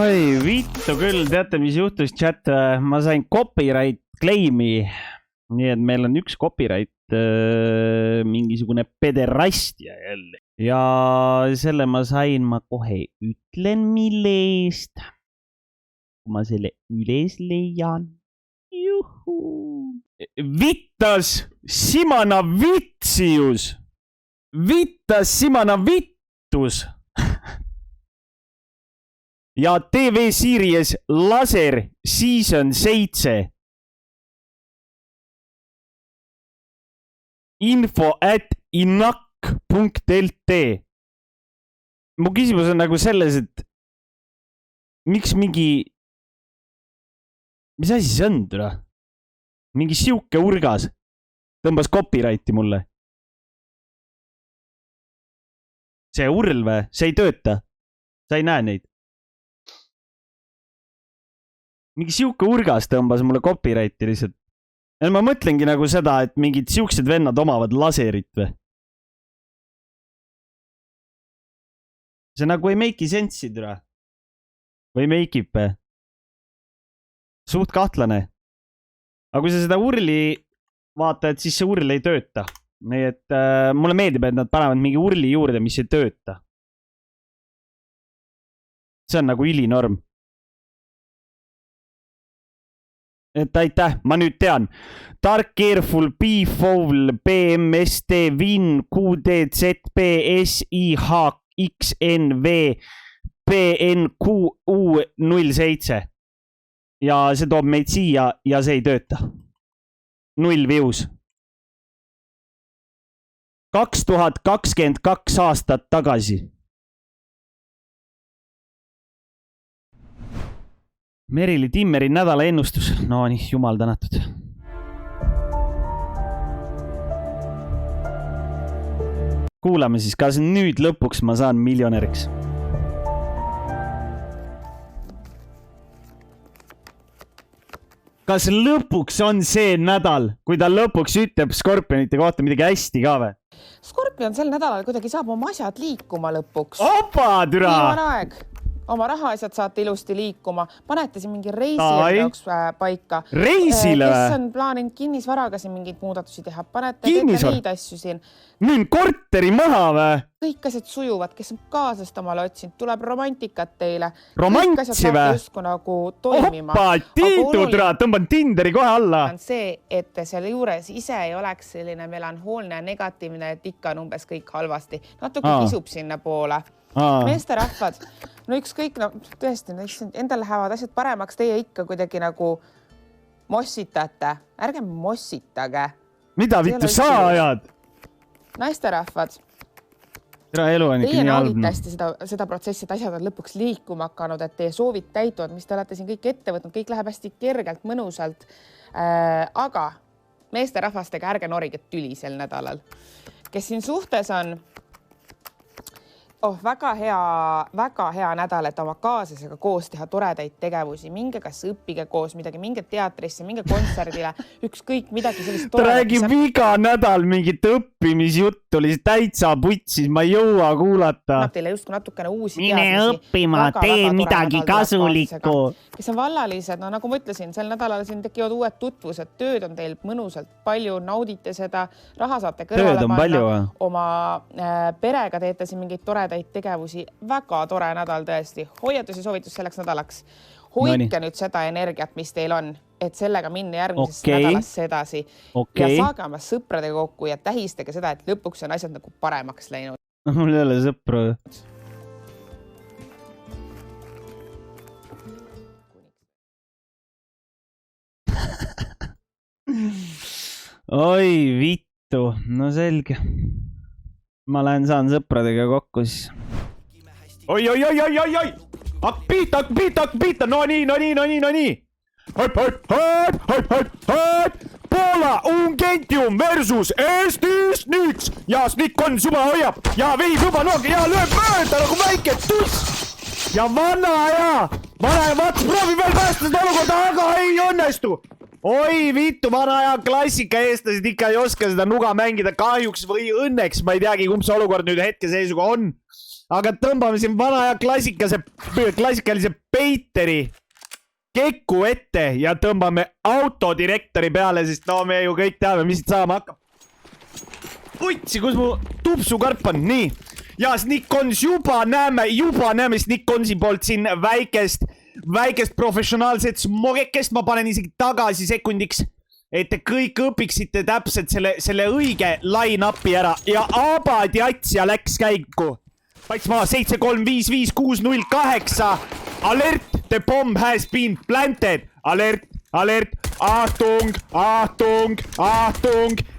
Oi, vittu küll, teate, mis juhtus, chat, ma sain copyright claim'i, nii et meil on üks copyright, mingisugune pederastia jälle. Ja selle ma sain, ma kohe ütlen, mille eest. Kui ma selle üles leian. Juhu. Vittas simana vitsius. Vittas simana vittus. Ja TV Series Laser Season 7. info@inac.lt. Mu küsimus on nagu selles, et miks mis asi see on, tule? Mingi siuke urgas tõmbas copyrighti mulle. See url või? See ei tööta. Sa ei näe neid. Mingi siuke urgas tõmbas mulle copyrighti lihtsalt. Ja ma mõtlengi nagu seda, et mingid siuksed vennad omavad laserit või. See nagu ei make'i sensi, tule. Või make ib või? Suht kahtlane. Aga kui sa seda urli vaatad, siis see url ei tööta. Nii et mulle meeldib, et nad panevad mingi urli juurde, mis ei tööta. See on nagu ülinorm. Et aitäh, ma nüüd tean. Dark Careful, B-Fowl, BMST, Win, QDZP, SIHXNV, PNQU07. Ja see toob meid siia ja see ei tööta. 0 views. 2022 aastat tagasi. Merili Timmeri nädala ennustus. No nii, jumal tänatud. Kuulame siis, kas nüüd lõpuks ma saan miljonäriks. Kas lõpuks on see nädal, kui ta lõpuks ütleb Skorpionite kohta midagi hästi ka või? Skorpion sel nädalal kuidagi saab oma asjad liikuma lõpuks. Opa, türa! Viimane aeg. Oma rahaasjad saate ilusti liikuma. Panete siin mingi reisi jaoks paika. Reisile? Kes on plaaninud kinnisvaraga siin mingid muudatusi teha? Panete neid asju siin. Müün korteri maha või? Kõik asjad sujuvad, kes on kaasast omale otsinud. Tuleb romantikat teile. Romantsi või? Justkui nagu toimima. Oppa, Tiidu, türa, tõmban Tinderi kohe alla. On see, et selle juures ise ei oleks selline melanhoolne ja negatiivne, et ikka on umbes kõik halvasti. Natuke kisub sinna poole. Meesterahvad, no ükskõik, no tõesti, endal lähevad asjad paremaks, teie ikka kuidagi nagu mossitate. Ärge mossitage. Mida vittu sa ajad? Naisterahvad. Elu on ikka nii halb. Teie naudite seda protsessi, et asjad on lõpuks liikuma hakanud, et teie soovid täituvad, mis te olete siin kõik ette võtnud, kõik läheb hästi kergelt, mõnusalt. Aga meesterahvastega ärge norige tüli sel nädalal. Kes siin suhtes on väga hea nädal, et oma kaaslasega koos teha toredaid tegevusi. Minge kas õppige koos midagi, minge teatrisse, minge kontserdile, ükskõik midagi sellist toredat. Ta räägib iga nädal mingit õppimisjuttu, oli täitsa putsis, ma ei jõua kuulata. Annab teile justkui natukene uusi teadmisi. Mine õppima, tee midagi kasulikku. Kes on vallalised, no nagu ma ütlesin, sel nädalal siin tekivad uued tutvused, tööd on teil mõnusalt palju, naudite seda, raha saate kõrvale panna, oma perega teete siin mingid toredaid tegevusi. Väga tore nädal tõesti. Hoiatus ja soovitus selleks nädalaks. Hoidke nüüd seda energiat, mis teil on, et sellega minna järgmisesse nädalasse edasi. Ja saage oma sõpradega kokku ja tähistage seda, et lõpuks on asjad nagu paremaks läinud. Mul ei ole sõpru. Oi, vittu. No selge. Ma lähen saan sõpradega kokku siis. Oi! Hakk pihta! No nii! Poola Ungentium versus Eesti Sniks! Ja Snik on suba hoiab ja viib juba noogi ja lööb mööda nagu väike tuss! Ja vana vats proovi veel päästa seda olukorda, aga ei õnnestu! Oi vittu, vana aja klassika eestlased ikka ei oska seda nuga mängida kahjuks või õnneks. Ma ei teagi, kumb see olukord nüüd hetkeseisuga on. aga tõmbame siin vana ja klassikalise Peiteri Keku ette ja tõmbame autodirektori peale, sest no me ju kõik teame, mis siit saama hakkab. Putsi, kus mu tupsukarp on, nii. Ja Snickons juba näeme Snickonsi poolt siin väikest professionaalset smogekest. Ma panen isegi tagasi sekundiks, et te kõik õpiksite täpselt selle õige line-upi ära. Ja Abadi Atsja läks käiku. Pats maa 7, 3, 5, 5, 6, 0, 8. Alert, the bomb has been planted. Alert. Ahtung.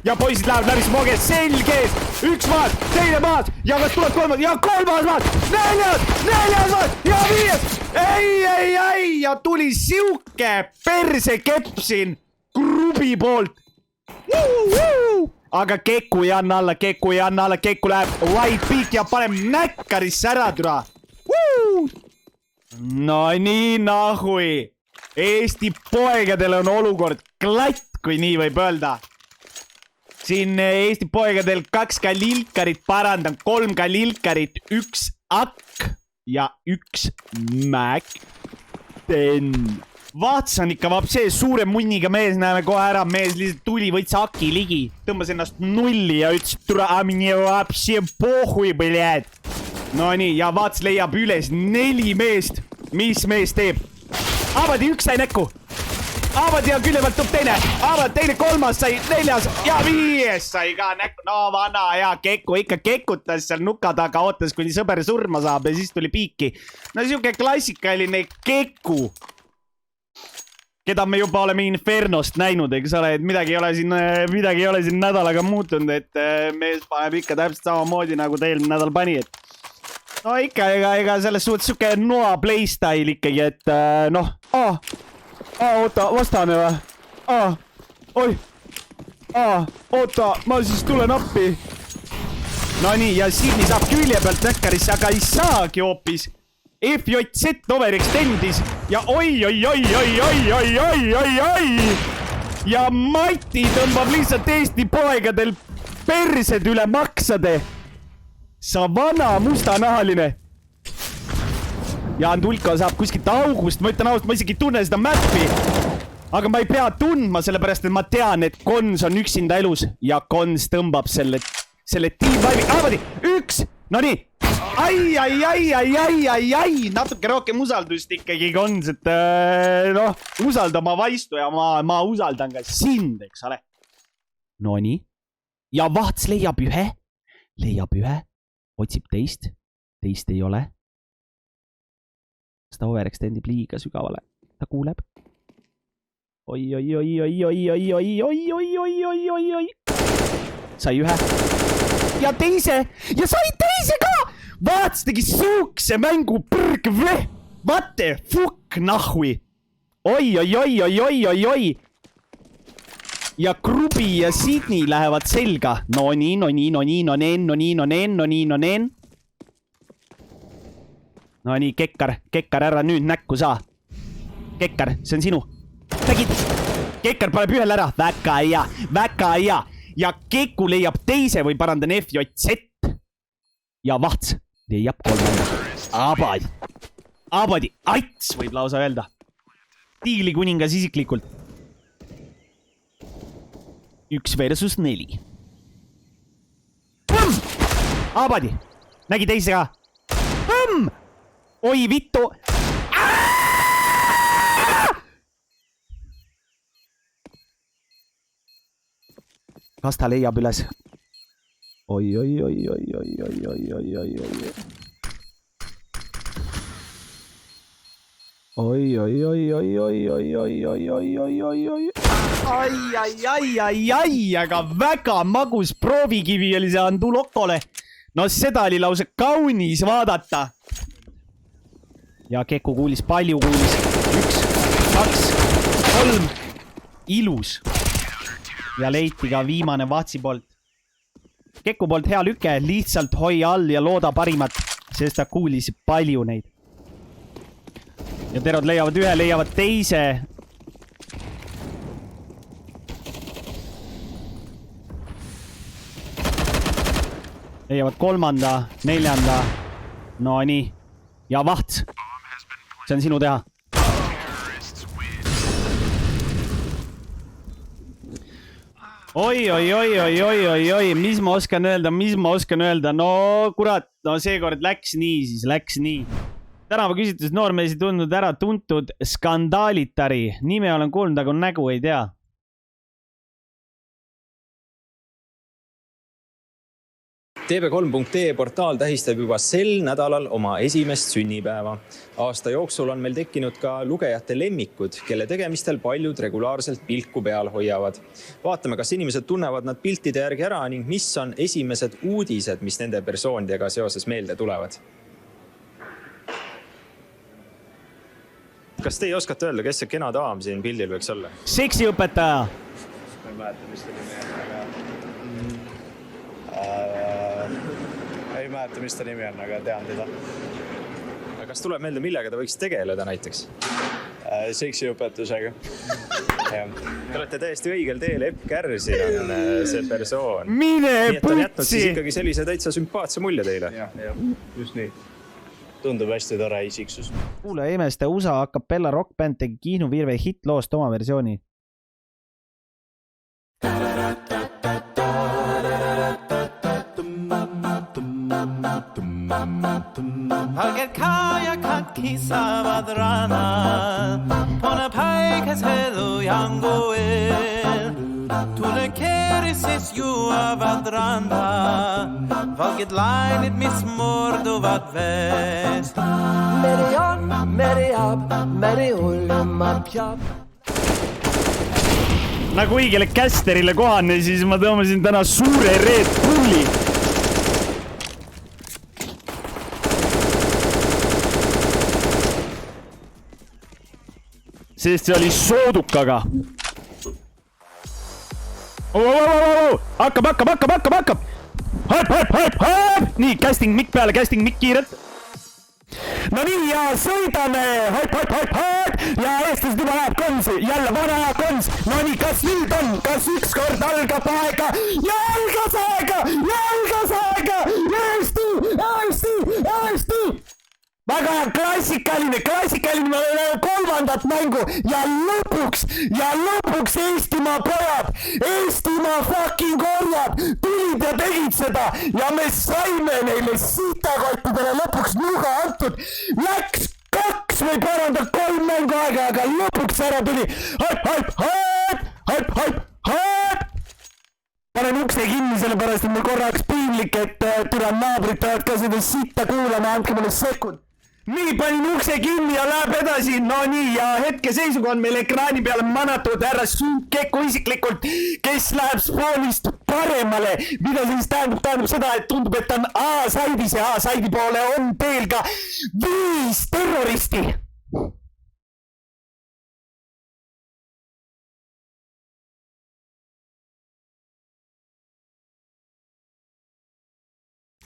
Ja poisid lähevad läbi smoge selges. Üks maas, teine maas. Ja kas tuleb kolmas? Ja kolmas maas. Neljas maas. Ja viies. Ei. Ja tuli siuke persekepp siin grubi poolt. Aga Keku ei anna alla. Keku läheb white peak ja paneb näkkarisse ära türa. No nii nahui. Eesti poegadel on olukord klatt, kui nii võib öelda. Siin Eesti poegadel 2 kalilkarit parandan, 3 kalilkarit, 1 akk ja 1 Mac 10. Vaatsan ikka vapsee suure munniga mees, näeme kohe ära, mees lihtsalt tuli, võtsi aki ligi, tõmbas ennast nulli ja ütles, tule, mine vapsee pohhui, bled. No nii, ja vaats leiab üles 4 meest. Mis mees teeb? Abadi 1 sai näkku. Abadi ja külje pealt tõb teine. Abadi teine 3 sai 4 ja 5 sai ka näkku. No vana ja Keku ikka kekutas seal nuka taga, ootas kuni sõber surma saab ja siis tuli piiki. No siuke klassikaline Keku, keda me juba oleme Infernost näinud, eks ole, et midagi ei ole siin nädalaga muutunud, et mees paneb ikka täpselt samamoodi nagu ta eelmine nädal pani, et no ikka, ega selles suhtes siuke noa playstyle ikkagi, et noh. Oota, vastane või? Oota, ma siis tulen appi. No nii, ja Sidney saab külje pealt näkkarisse, aga ei saagi hoopis. FJZ overextendis ja oi. Ja Mati tõmbab lihtsalt Eesti poegadel persed üle maksade. Sa vana mustanahaline. Ja Andulko saab kuskilt august, ma ütlen ausalt, ma isegi tunne seda mappi. Aga ma ei pea tundma, sellepärast et ma tean, et Kons on üksinda elus. Ja Kons tõmbab selle team-vibe'i. Avadi, 1, no nii. Ai. Natuke rohkem usaldust ikkagi Kons, et noh, usalda oma vaistu ja ma usaldan ka sind, eks ole. No nii. Ja Vahts leiab ühe. Otsib teist ei ole. Seda overextendib liiga sügavale. Ta kuuleb. Oi. Sai ühe. Ja teise. Ja sai teise ka. Vaats tegi suukse mängu põrgvle. What the fuck nahui. Oi. Ja Grubi ja Sidney lähevad selga. No nii. No nii, Kekkar, ära nüüd näkku saa. Kekkar, see on sinu. Nägid? Kekkar paneb ühel ära. Väga hea. Ja Keku leiab teise või parandan FJZ. Ja Vahts leiab 3. Abadi Ats võib lausa öelda. Tiigli kuningas isiklikult. 1 versus 4. Abadi. Nägi teise ka. Oi vittu. Kas ta leiab üles? Oi. Ai, aga väga magus proovikivi oli see Andulokole. No seda oli lause kaunis vaadata. Ja Keku kuulis, palju kuulis. 1, 2, 3. Ilus. Ja leiti ka viimane Vahtsi poolt. Keku poolt hea lüke, lihtsalt hoi all ja looda parimat, sest ta kuulis palju neid. Ja terod leiavad ühe, leiavad teise. Leiavad 3., 4. No nii. Ja vaht. See on sinu teha. Oi, mis ma oskan öelda? No kurat, no seekord läks nii. Tänava küsitluses noormees ei tundnud ära tuntud skandaalitari. Nime olen kuulnud, aga nägu ei tea. TV3.ee portaal tähistab juba sel nädalal oma esimest sünnipäeva. Aasta jooksul on meil tekkinud ka lugejate lemmikud, kelle tegemistel paljud regulaarselt pilku peal hoiavad. Vaatame, kas inimesed tunnevad nad piltide järgi ära ning mis on esimesed uudised, mis nende persoonidega seoses meelde tulevad. Kas teie oskate öelda, kes see kena daam siin pildil võiks olla? Seksiõpetaja. Ma ei mäleta, mis ta nimi on, aga tean teda. Kas tuleb meelde, millega ta võiks tegeleda näiteks? Seksiõpetusega. Te olete täiesti õigel teel, Epp Kärsin on see persoon. Mine putsi! Nii et on jätnud siis ikkagi sellise täitsa sümpaatse mulje teile. Ja, just nii. Tundub hästi tore isiksus. Kuule imeste USA acapella rockbänd tegi Kihnu Virve hitloost oma versiooni. Valget kajakat kisavad rannad, pone päikesed ujanguil. Tule keerises juovad randa, valget lainid, mis murduvad veest. Meri on, meri jääb, meri hullumab jääb. Nagu õigele kästerile kohane, siis ma tõmbasin täna suure Red Bulli. Sest see oli soodukaga. Hakkab. Haip. Nii, casting mikk peale, casting mikk kiirelt. No nii, ja sõidame. Haip. Ja eestlased juba läheb konsi. Jälle vana kons. No nii, kas nüüd on? Kas ükskord algab aega? Jalgas aega. Eesti. Väga klassikaline, me oleme kolmandat mängu ja lõpuks Eestimaa pojad, Eestimaa fucking korjad, tulid ja tegid seda ja me saime neile sitakottidele lõpuks nuga antud. Läks 2 või parandab 3 mängu aega, aga lõpuks ära tuli. Haip. Panen ukse kinni sellepärast, et mul korraks piinlik, et türan naabrid peavad ka seda sitta kuulama, andke mulle sekund. Nii, panin ukse kinni ja läheb edasi. No nii, ja hetkeseisuga on meil ekraani peale manatud härra Kekko isiklikult, kes läheb spoonist paremale. Mida siis tähendab seda, et tundub, et on A-saidis ja A-saidi poole on teel ka 5 terroristi.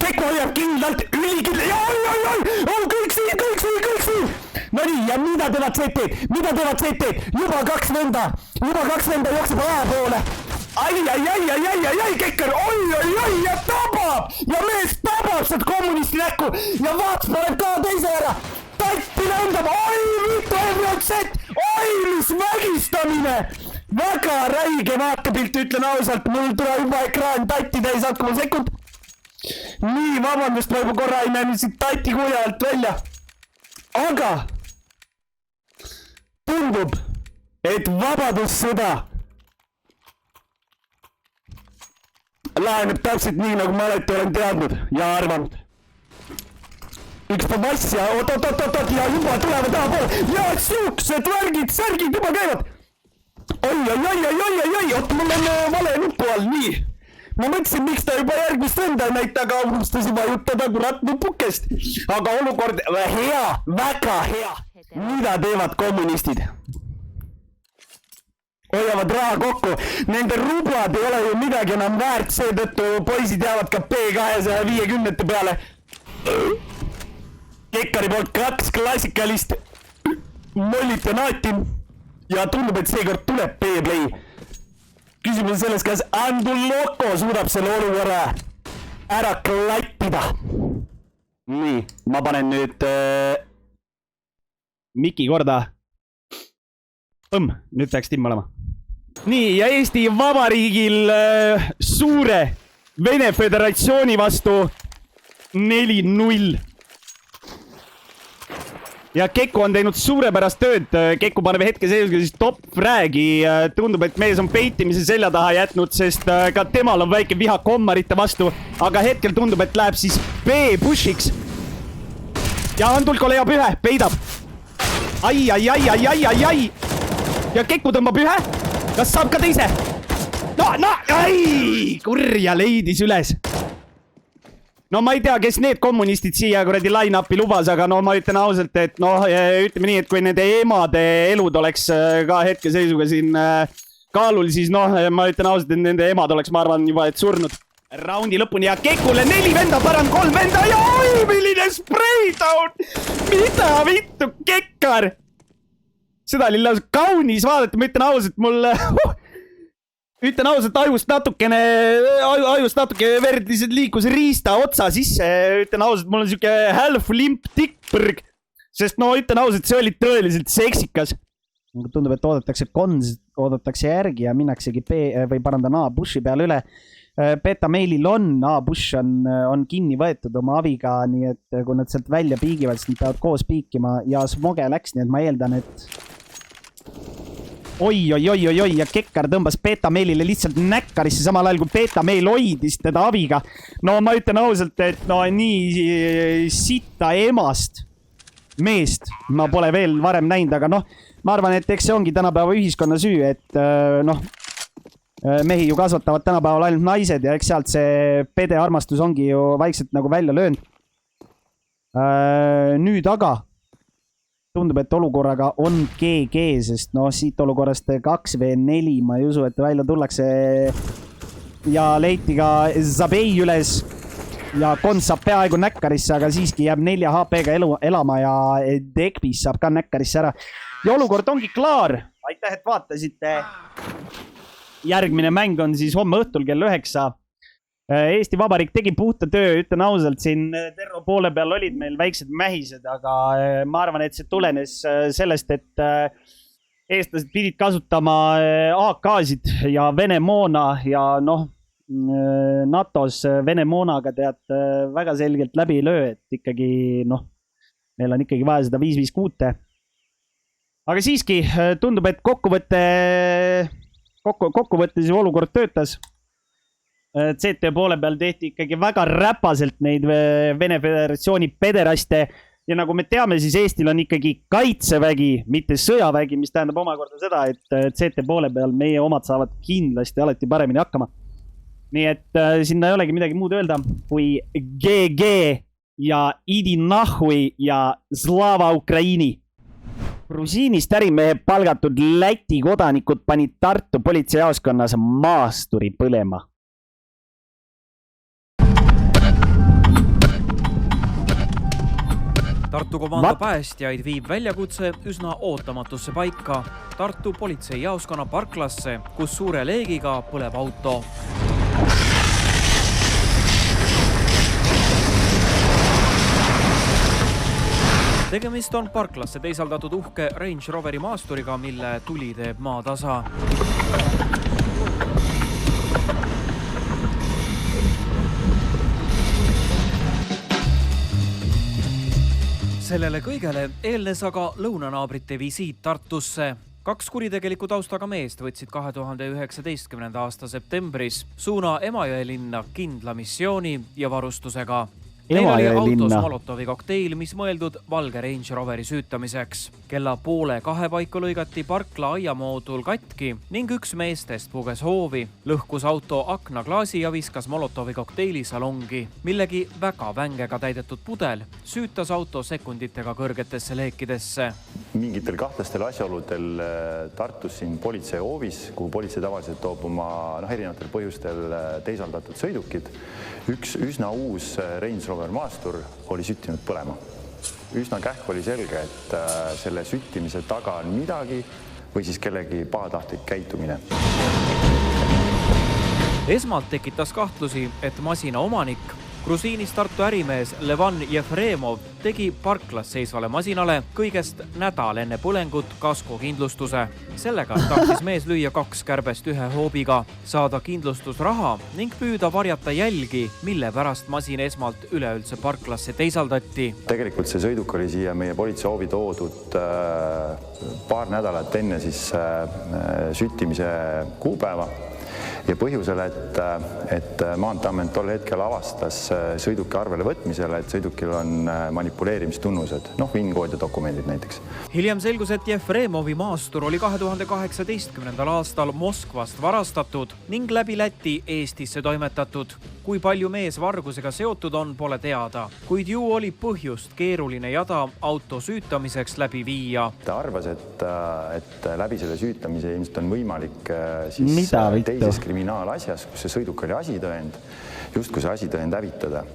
Kekko hoiab kindlalt, ülikindlalt, kõik siin. No nii, ja mida teevad CT-d? Juba 2 venda jookseb A poole. Ai, Kekker, oi, ja tabab! Ja mees tabab sealt kommunisti näkku ja Vaats paneb ka teise ära. Tatti lendab, oi, mitu eurotset, oi, mis vägistamine! Väga räige vaatepilt, ütlen ausalt, mul tuleb juba ekraan Tatti täis hakkama sekund. Nii, vabandust, ma juba korra ei näinud siit Tati kulja alt välja. Aga tundub, et vabadussõda laheneb täpselt nii, nagu ma alati olen teadnud ja arvanud. Üks pamass ja oot, ja juba tulevad tahapoole. Ja siuksed särgid juba käivad. Oi, oot, mul on vale nupu all, nii. Ma mõtlesin, miks ta juba järgmist venda näita, aga unustas juba jutada kurat nupukest. Aga olukord hea, väga hea. Mida teevad kommunistid? Hoiavad raha kokku. Nende rublad ei ole ju midagi enam väärt, seetõttu poisid jäävad ka P250 peale. Kekkari poolt 2 klassikalist mollit ja naati ja tundub, et seekord tuleb B-play. Küsimus selles, kas Andu Loko suudab selle olukorra ära klappida. Nii, ma panen nüüd Miki korda. Nüüd peaks timm olema. Nii, ja Eesti Vabariigil suure Vene Föderatsiooni vastu 4-0. Ja Kekku on teinud suurepärast tööd. Kekku paneb hetke seisuga siis top fragi. Tundub, et mees on peitimise selja taha jätnud, sest ka temal on väike viha kommarite vastu. Aga hetkel tundub, et läheb siis B-pushiks. Ja Antulko leiab ühe, peidab. Ai. Ja Kekku tõmbab ühe. Kas saab ka teise? Ai! Kurja leidis üles. No ma ei tea, kes need kommunistid siia kuradi line-upi lubas, aga no ma ütlen ausalt, et ütleme nii, et kui nende emade elud oleks ka hetke seisuga siin kaalul, siis ma ütlen ausalt, et nende emad oleks, ma arvan, juba et surnud. Raundi lõpuni ja Kekule 4 venda, parem 3 venda ja oi, milline spray down! Mida vittu, Kekkar! Seda oli lausa kaunis vaadata, ma ütlen ausalt, mul... Ütlen ausalt, ajust natuke verd lihtsalt liikus riista otsa sisse. Ütlen ausalt, mul on siuke half limp tikkpõrg. Sest ütlen ausalt, see oli tõeliselt seksikas. Tundub, et oodatakse järgi ja minnaksegi A-bushi peale üle. Beta meilil on, A-bush on kinni võetud oma aviga, nii et kui nad sealt välja piigivad, siis nad peavad koos piikima ja Smoge läks, nii et ma eeldan, et... Oi, ja Kekkar tõmbas Beta meilile lihtsalt näkkarisse samal ajal, kui Beta meil hoidis teda aviga. No ma ütlen ausalt, et nii sitta emast meest ma pole veel varem näinud, aga ma arvan, et eks see ongi tänapäeva ühiskonna süü, et mehi ju kasvatavad tänapäeval ainult naised ja eks sealt see pede armastus ongi ju vaikselt nagu välja löönud. Nüüd aga tundub, et olukorraga on GG, sest siit olukorrast 2v4 ma ei usu, et välja tullakse ja leiti ka Zabei üles ja Kons saab peaaegu näkkarisse, aga siiski jääb 4 HP-ga elama ja Dekbis saab ka näkkarisse ära. Ja olukord ongi klaar. Aitäh, et vaatasite. Järgmine mäng on siis homme õhtul kell 9. Eesti Vabariik tegi puhta töö, ütlen ausalt, siin Terro poole peal olid meil väiksed mähised, aga ma arvan, et see tulenes sellest, et eestlased pidid kasutama AK-sid ja Vene moona ja NATOs Vene moonaga tead väga selgelt läbi ei löö, et ikkagi meil on ikkagi vaja seda 556. Aga siiski tundub, et kokkuvõttes olukord töötas. CT poole peal tehti ikkagi väga räpaselt neid Vene Föderatsiooni pederaste ja nagu me teame, siis Eestil on ikkagi kaitsevägi, mitte sõjavägi, mis tähendab omakorda seda, et CT poole peal meie omad saavad kindlasti alati paremini hakkama. Nii et sinna ei olegi midagi muud öelda kui GG ja Idi Nahui ja Slava Ukraini. Grusiinist ärimehe palgatud Läti kodanikud panid Tartu politseijaoskonnas maasturi põlema. Tartu komando päästjaid viib väljakutse üsna ootamatusse paika Tartu politseijaoskonna parklasse, kus suure leegiga põleb auto. Tegemist on parklasse teisaldatud uhke Range Roveri maasturiga, mille tuli teeb maatasa. Sellele kõigele eelnes aga lõunanaabrite visiit Tartusse. 2 kuritegelikku taustaga meest võtsid 2019. aasta septembris suuna Emajõe linna kindla missiooni ja varustusega. Neil oli autos Molotovi kokteil, mis mõeldud valge Range Roveri süütamiseks. Kella 1:30 paiku lõigati parkla aiamoodul katki ning üks meestest puges hoovi, lõhkus auto aknaklaasi ja viskas Molotovi kokteili salongi. Millegi väga vängega täidetud pudel süütas auto sekunditega kõrgetesse leekidesse. Mingitel kahtlastel asjaoludel Tartus siin politsei hoovis, kuhu politsei tavaliselt toob oma erinevatel põhjustel teisaldatud sõidukid. Üks üsna uus Range Rover maastur oli süttinud põlema. Üsna kähk oli selge, et selle süttimise taga on midagi või siis kellegi pahatahtlik käitumine. Esmalt tekitas kahtlusi, et masina omanik Grusiinis Tartu ärimees Levan Jefremov tegi parklas seisvale masinale kõigest nädal enne põlengut kaskokindlustuse. Sellega tahtis mees lüüa 2 kärbest 1 hoobiga, saada kindlustusraha ning püüda varjata jälgi, mille pärast masin esmalt üleüldse parklasse teisaldati. Tegelikult see sõiduk oli siia meie politseihoovi toodud paar nädalat enne siis süttimise kuupäeva. Ja põhjusel, et Maanteeamet tol hetkel avastas sõiduki arvele võtmisele, et sõidukil on manipuleerimistunnused, VIN-kood ja dokumendid näiteks. Hiljem selgus, et Jefremovi maastur oli 2018. aastal Moskvast varastatud ning läbi Läti Eestisse toimetatud. Kui palju mees vargusega seotud on, pole teada, kuid ju oli põhjust keeruline jada auto süütamiseks läbi viia. Ta arvas, et läbi selle süütamise ilmselt on võimalik siis teises kriminaalasjas, kus see sõiduk oli asitõend, justkui see asitõend hävitada.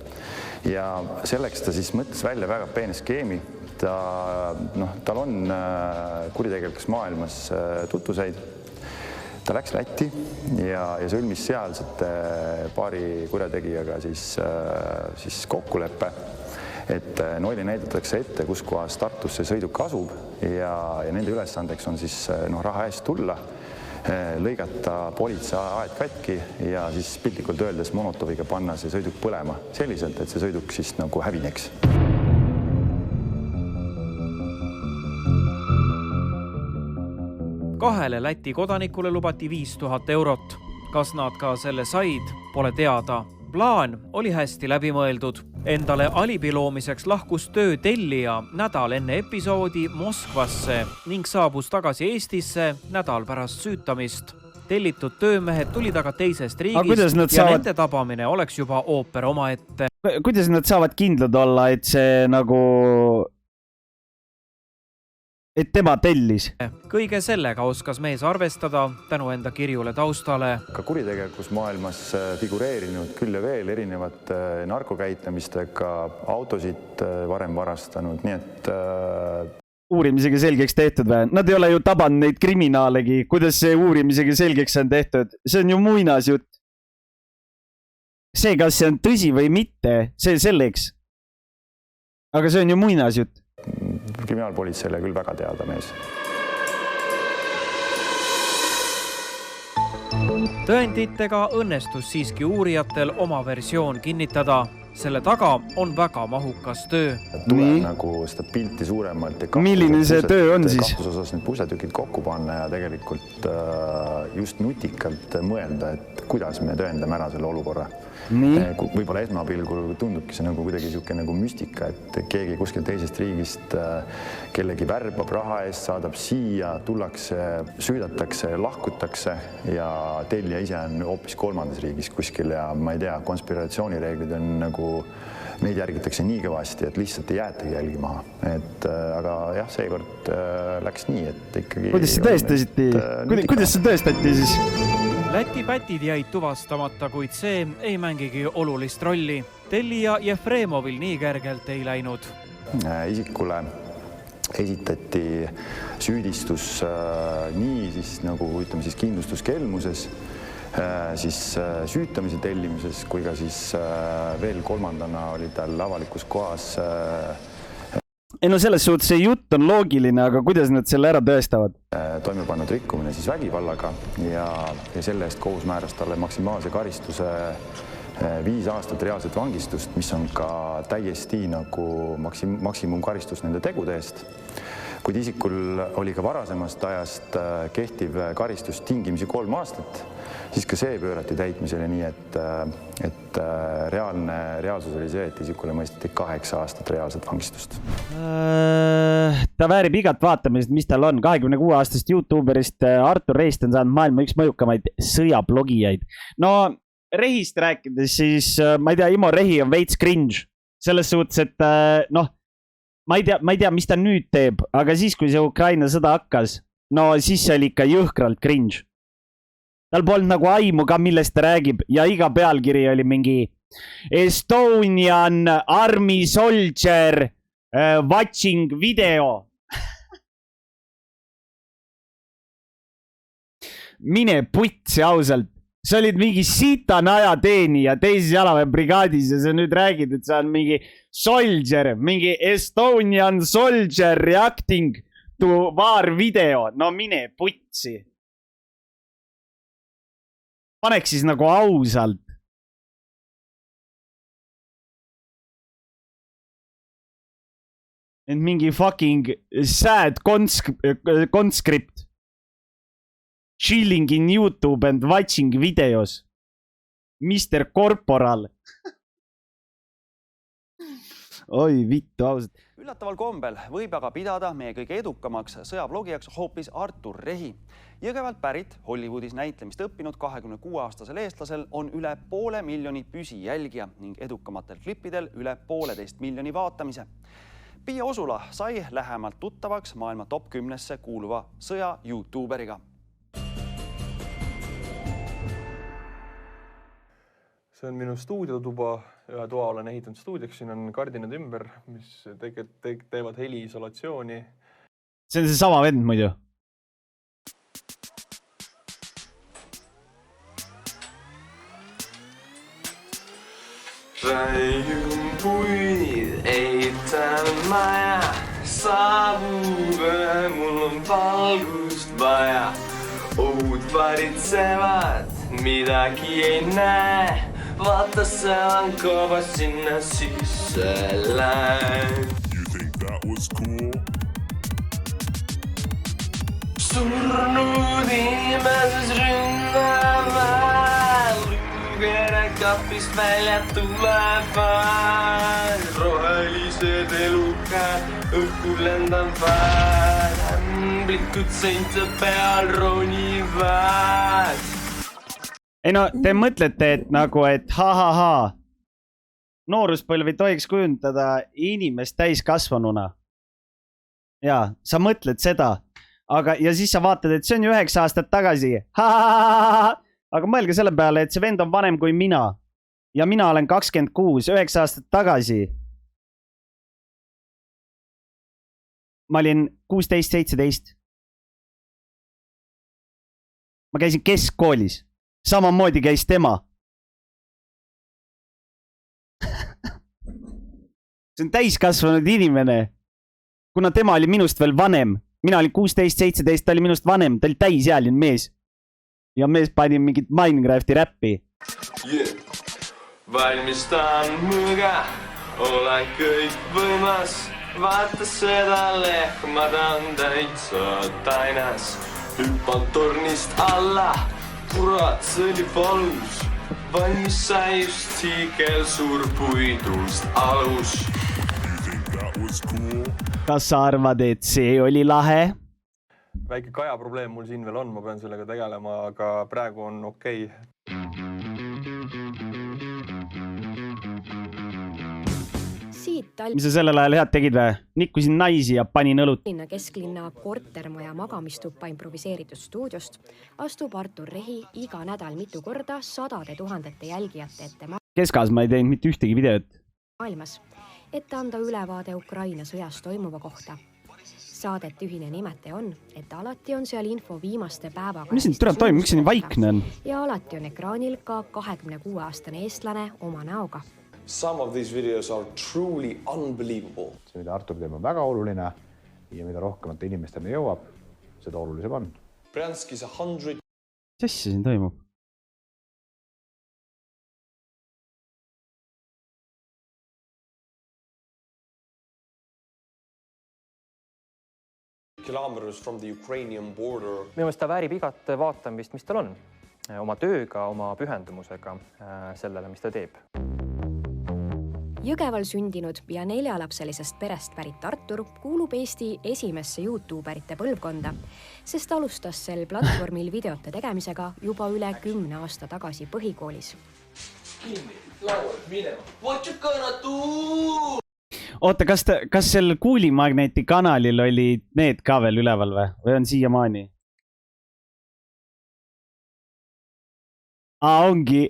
Ja selleks ta siis mõtles välja väga peene skeemi. Tal on kuritegelikus maailmas tutvuseid. Ta läks Lätti ja sõlmis sealsete paari kurjategijaga siis kokkuleppe, et noili näidatakse ette, kus kohas Tartus see sõiduk asub ja nende ülesandeks on siis raha eest tulla, lõigata politsei aed katki ja siis piltlikult öeldes monotoviga panna see sõiduk põlema selliselt, et see sõiduk siis nagu hävineks. Kahele Läti kodanikule lubati 5000 eurot. Kas nad ka selle said, pole teada. Plaan oli hästi läbimõeldud. Endale alibi loomiseks lahkus töö tellija nädal enne episoodi Moskvasse ning saabus tagasi Eestisse nädal pärast süütamist. Tellitud töömehed tulid aga teisest riigist ja nende tabamine oleks juba ooper omaette. Kuidas nad saavad kindlad olla, et see et tema tellis? Kõige sellega oskas mees arvestada tänu enda kirjule taustale. Ka kuritegelikus maailmas figureerinud küll ja veel erinevate narkokäitlemistega autosid varem varastanud, nii et uurimisega selgeks tehtud või? Nad ei ole ju tabanud neid kriminaalegi. Kuidas see uurimisega selgeks on tehtud? See on ju muinasjutt. See, kas see on tõsi või mitte, see selleks. Aga see on ju muinasjutt. Kriminaalpolitseile küll väga teada mees. Tõenditega õnnestus siiski uurijatel oma versioon kinnitada. Selle taga on väga mahukas töö. Tuleb nagu seda pilti suuremalt. Milline see töö on siis? Kahtusosas need pusetükid kokku panna ja tegelikult just nutikalt mõelda, et kuidas me tõendame ära selle olukorra. Võib-olla esmapilgul tundubki see nagu kuidagi siuke nagu müstika, et keegi kuskil teisest riigist kellegi värbab raha eest, saadab siia, tullakse, süüdatakse, lahkutakse ja tellija ise on hoopis kolmandas riigis kuskil ja ma ei tea, konspiratsioonireeglid on nagu neid järgitakse nii kõvasti, et lihtsalt ei jäetagi jälgi maha. Aga jah, seekord läks nii, et ikkagi... Kuidas see tõestati siis? Läti pätid jäid tuvastamata, kuid see ei mängigi olulist rolli. Tellija Jefremovil nii kergelt ei läinud. Isikule esitati süüdistus nii siis nagu ütleme siis kindlustuskelmuses, siis süütamise tellimises, kui ka siis veel kolmandana oli tal avalikus kohas. No selles suhtes see jutt on loogiline, aga kuidas nad selle ära tõestavad? Toime pannud rikkumine siis vägivallaga ja selle eest kohus määras talle maksimaalse karistuse 5 aastat reaalset vangistust, mis on ka täiesti nagu maksimumkaristus nende tegude eest. Kuid isikul oli ka varasemast ajast kehtiv karistus tingimisi 3 aastat, siis ka see pöörati täitmisele nii, et reaalsus oli see, et isikule mõisteti 8 aastat reaalset vangistust. Ta väärib igat vaatamist, mis tal on. 26-aastast YouTuberist Artur Reist on saanud maailma üks mõjukamaid sõjablogijaid. No Rehist rääkides, siis ma ei tea, Imo Rehi on veits cringe. Selles suhtes, et ma ei tea, mis ta nüüd teeb, aga siis, kui see Ukraina sõda hakkas, no siis see oli ikka jõhkralt cringe. Tal polnud nagu aimu ka, millest ta räägib ja iga pealkiri oli mingi Estonian Army Soldier watching video. Mine putsi ausalt. sa olid mingi sitanaja teenija teises jalaväebrigaadis ja sa nüüd räägid, et sa on mingi soldier, mingi Estonian soldier reacting to war video. No mine putsi. Paneks siis nagu ausalt. Et mingi fucking sad conscript. Chilling in YouTube and watching videos. Mr. Corporal. Oi, vittu ausalt. Üllataval kombel võib aga pidada meie kõige edukamaks sõjablogijaks hoopis Artur Rehi. Jõgevalt pärit, Hollywoodis näitlemist õppinud 26-aastasel eestlasel on üle 500 000 püsijälgija ning edukamatel klippidel üle 1,5 miljoni vaatamise. Pia Osula sai lähemalt tuttavaks maailma top 10-sse kuuluva sõja YouTuberiga. See on minu stuudiotuba. Ühe toa olen ehitanud stuudiaks. Siin on kardinad ümber, mis tegelikult teevad heliisolatsiooni. See on see sama vend muidu. Raiun puid, eitan maja, saabub öö, mul on valgust vaja. Ohud varitsevad, midagi ei näe. Vaata seal on kõvas sinna sisse läin. You think that was cool? Surnud inimeses ründavad, lugere kapist välja tulevad. Rohelised elukad, õhku lendavad, blikud seinte peal ronivad. Ei no, te mõtlete, et nagu, et ha. Nooruspõlv ei tohiks kujundada inimest täiskasvanuna. Jaa, sa mõtled seda. Aga, ja siis sa vaatad, et see on ju 9 aastat tagasi. Aga mõelge selle peale, et see vend on vanem kui mina. Ja mina olen 26, 9 aastat tagasi. Ma olin 16-17. Ma käisin keskkoolis. Samamoodi käis tema. See on täiskasvanud inimene. Kuna tema oli minust veel vanem. Mina olin 16-17, ta oli minust vanem. Ta oli täisealine mees. Ja mees pani mingit Minecrafti räppi. Valmistan mõga, olen kõik võimas. Vaata seda lehma, ta on täitsa tainas. Hüppan tornist alla. Kurat, see oli valus. Valmis sai just hiigel suur puidust alus. You think that was cool? Kas sa arvad, et see oli lahe? Väike kaja probleem mul siin veel on, ma pean sellega tegelema, aga praegu on okei. Mis sa sellel ajal head tegid või? Nikkusin naisi ja panin õlut. Kesklinna kortermaja magamistuppa improviseeritud stuudiost astub Artur Rehi iga nädal mitu korda 100 000 jälgijate ette Keskas ma ei teinud mitte ühtegi videot. Maailmas, et anda ülevaade Ukraina sõjas toimuva kohta. Saadet ühine nimete on, et alati on seal info viimaste päevaga. Mis siin tuleb toimub, miks nii vaikne on? Ja alati on ekraanil ka 26-aastane eestlane oma näoga. Some of these videos are truly unbelievable. See, mida Artur teeb, on väga oluline ja mida rohkemate inimesteni jõuab, seda olulisem on. Bryanskis 100. Mis asja siin toimub? Kilometers from the Ukrainian border. Minu meelest ta väärib igat vaatamist, mis tal on. Oma tööga, oma pühendumusega sellele, mis ta teeb. Jõgeval sündinud ja 4-lapselisest perest pärit Artur kuulub Eesti esimesse YouTuberite põlvkonda, sest alustas sel platvormil videote tegemisega juba üle 10 aasta tagasi põhikoolis. Oota, kas sel Kuulimagneti kanalil oli need ka veel üleval või on siiamaani? Ongi.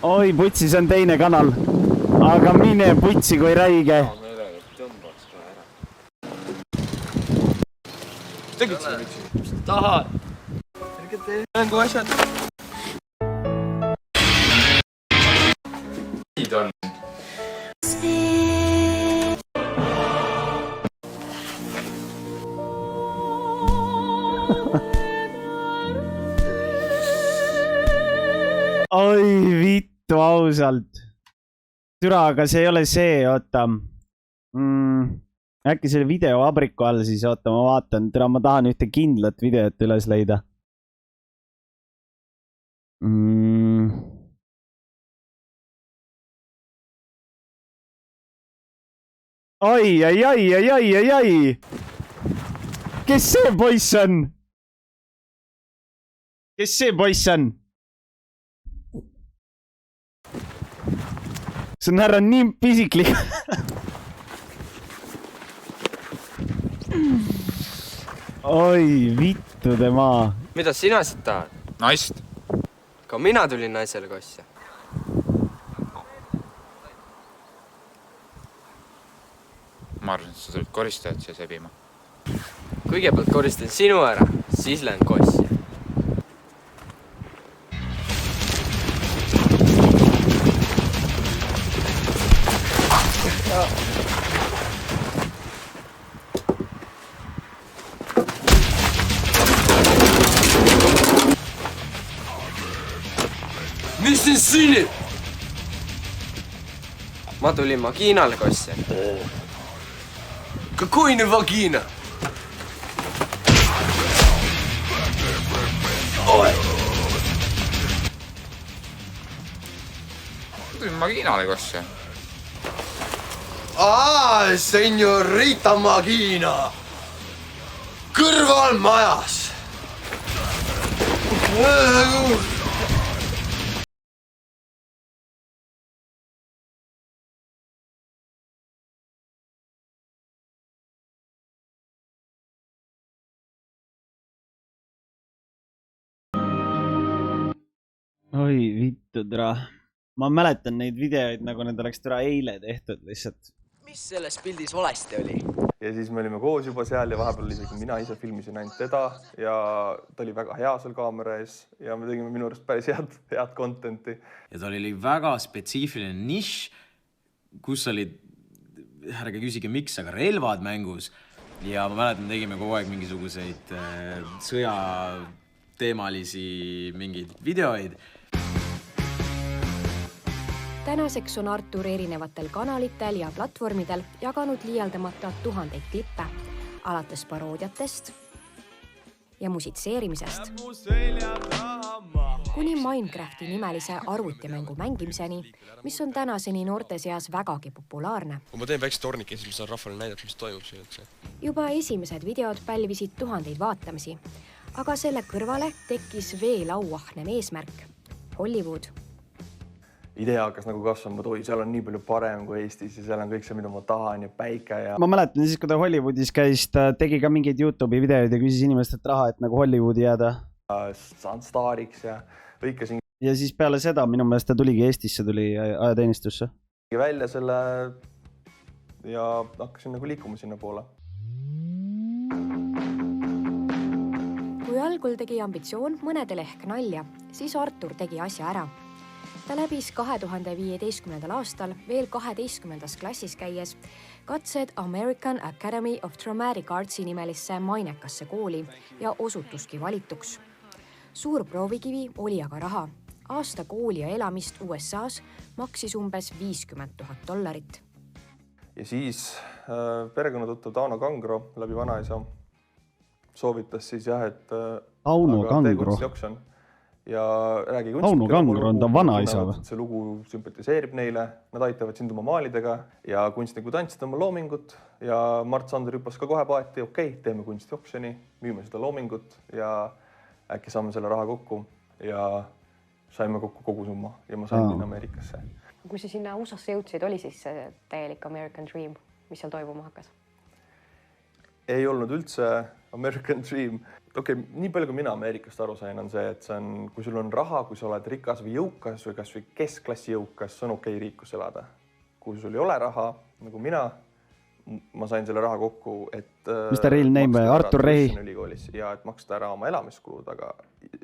Oi, putsi, see on teine kanal. Aga mine putsi, kui räige. Mis tegid seda üksi? Mis tahad? Ärge tee mängu asjad. On. Oi vittu ausalt. Türa, aga see ei ole see, oota. Äkki selle video Abriku all siis, oota, ma vaatan. Türa, ma tahan ühte kindlat videot üles leida. Ai. Kes see poiss on? Kes see poiss on? See on härra nii pisiklik. Oi, vittu tema. Mida sina siit tahad? Naist. Ka mina tulin naisele kosse. Ma arvan, et sa tulid koristajat siia sebima. Kõigepealt koristan sinu ära, siis lähen kossi. Mis siin sünnib? Ma tulin vagiinale kosse. Какой не вагина? Oi! Tulin Maginale kosse. Señorita Magina! Kõrval majas! Oi, vittu türa. Ma mäletan neid videoid, nagu need oleks türa eile tehtud lihtsalt. Mis selles pildis valesti oli? Ja siis me olime koos juba seal ja vahepeal isegi mina ise filmisin ainult teda ja ta oli väga hea seal kaamera ees ja me tegime minu arust päris head contenti. Ja ta oli väga spetsiifiline nišš, kus olid, ärge küsige miks, aga relvad mängus. Ja ma mäletan, tegime kogu aeg mingisuguseid sõjateemalisi mingeid videoid. Tänaseks on Artur erinevatel kanalitel ja platvormidel jaganud liialdamata tuhandeid klippe, alates paroodiatest ja musitseerimisest, kuni Minecrafti nimelise arvutimängu mängimiseni, mis on tänaseni noorte seas vägagi populaarne. Kui ma teen väikse tornike, siis ma saan rahvale näidata, mis toimub siin üldse. Juba esimesed videod pälvisid tuhandeid vaatamisi, aga selle kõrvale tekkis veel auahnem eesmärk – Hollywood. Idee hakkas nagu kasvama, et seal on nii palju parem kui Eestis ja seal on kõik see, mida ma tahan ja päike ja... Ma mäletan siis, kui ta Hollywoodis käis, ta tegi ka mingeid YouTube'i videoid ja küsis inimestelt raha, et nagu Hollywoodi jääda. Saan staariks ja lõikasin... Ja siis peale seda minu meelest ta tuligi Eestisse, tuli ajateenistusse. Välja selle ja hakkasin nagu liikuma sinna poole. Kui algul tegi ambitsioon mõnedel ehk nalja, siis Artur tegi asja ära. Ta läbis 2015. aastal veel 12. klassis käies katsed American Academy of Dramatic Artsi nimelisse mainekasse kooli ja osutuski valituks. Suur proovikivi oli aga raha. Aasta kooli ja elamist USAs maksis umbes $50,000. Ja siis perekonnatuttav Tauno Kangro läbi vanaisa soovitas siis jah, et Tauno Kangro. Ja räägi Tauno Kangro on ta vanaisa või? See lugu sümpatiseerib neile, nad aitavad sind oma maalidega ja kunstnikud andsid oma loomingut ja Mart Sander hüppas ka kohe paati, okei, teeme kunstioksjoni, müüme seda loomingut ja äkki saame selle raha kokku ja saime kokku kogu summa ja ma sain minna Ameerikasse. Kui sa sinna USA-sse jõudsid, oli siis täielik American Dream, mis seal toimuma hakkas? Ei olnud üldse American Dream. Okei, nii palju kui mina Ameerikast aru sain, on see, et see on, kui sul on raha, kui sa oled rikas või jõukas või kas või keskklassi jõukas, see on okei riik, kus elada. Kui sul ei ole raha, nagu mina, ma sain selle raha kokku, et mis ta real name, Artur Rehi ülikoolis ja et maksta ära oma elamiskulud, aga